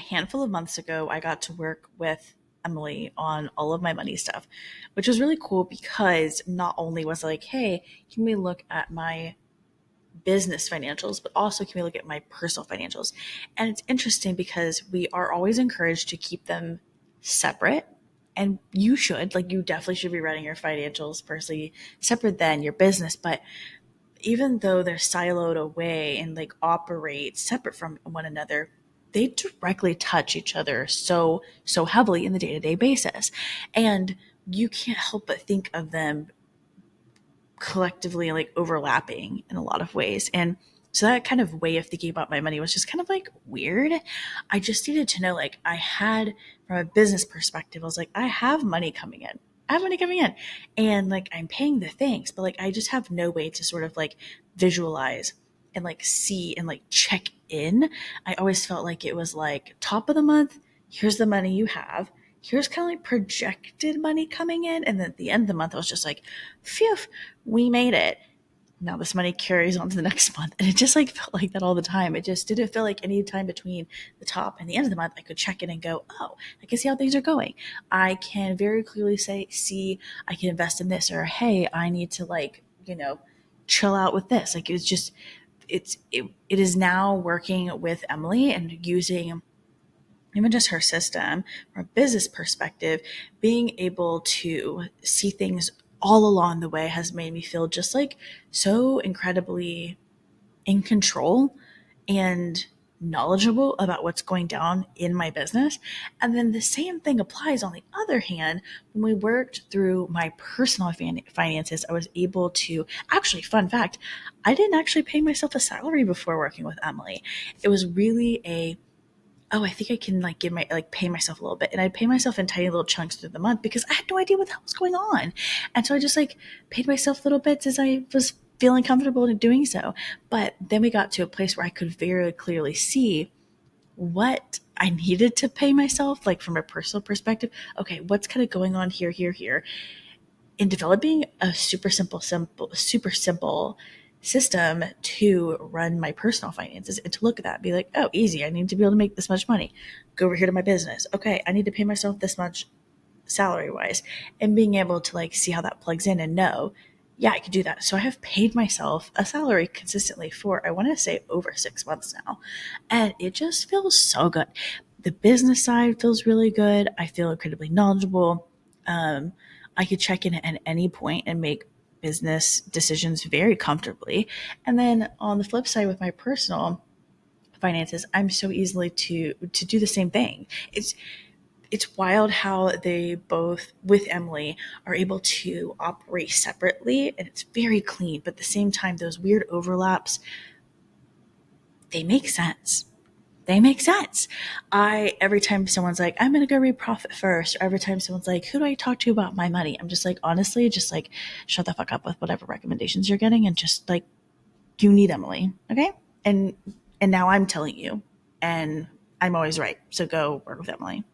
handful of months ago, I got to work with Emelie on all of my money stuff, which was really cool because not only was it like, hey, can we look at my business financials, but also can we look at my personal financials? And it's interesting because we are always encouraged to keep them separate. And you should, like, you definitely should be running your financials personally separate than your business. But even though they're siloed away and like operate separate from one another, they directly touch each other so heavily in the day-to-day basis. And you can't help but think of them collectively like overlapping in a lot of ways. And so that kind of way of thinking about my money was just kind of like weird. I just needed to know, like, I had, from a business perspective, I was like, I have money coming in. I have money coming in and like I'm paying the things, but like I just have no way to sort of like visualize and like see and like check in. I always felt like it was like top of the month, here's the money you have. Here's kind of like projected money coming in. And then at the end of the month, I was just like, phew, we made it. Now this money carries on to the next month. And it just like felt like that all the time. It just didn't feel like any time between the top and the end of the month I could check in and go, oh, I can see how things are going. I can very clearly see, I can invest in this, or hey, I need to like, chill out with this. Like it's just, it is now working with Emelie and using even just her system from a business perspective, being able to see things all along the way has made me feel just like so incredibly in control and knowledgeable about what's going down in my business. And then the same thing applies on the other hand. When we worked through my personal finances, I was able to actually, fun fact, I didn't actually pay myself a salary before working with Emelie. It was really I think I can like pay myself a little bit. And I'd pay myself in tiny little chunks through the month because I had no idea what the hell was going on. And so I just like paid myself little bits as I was feeling comfortable in doing so. But then we got to a place where I could very clearly see what I needed to pay myself, like from a personal perspective. Okay, what's kind of going on here, in developing a super simple system to run my personal finances and to look at that and be like, oh, easy. I need to be able to make this much money. Go over here to my business. Okay, I need to pay myself this much salary wise, and being able to like see how that plugs in and know, yeah, I could do that. So I have paid myself a salary consistently for, I want to say, over 6 months now. And it just feels so good. The business side feels really good. I feel incredibly knowledgeable. I could check in at any point and make business decisions very comfortably. And then on the flip side with my personal finances, I'm so easily to do the same thing. It's wild how they both, with Emelie, are able to operate separately, and it's very clean, but at the same time those weird overlaps, they make sense. They make sense. Every time someone's like, I'm gonna go read Profit First, or every time someone's like, who do I talk to about my money? I'm just like, honestly, just like shut the fuck up with whatever recommendations you're getting and just like, you need Emelie, okay? And now I'm telling you, and I'm always right. So go work with Emelie.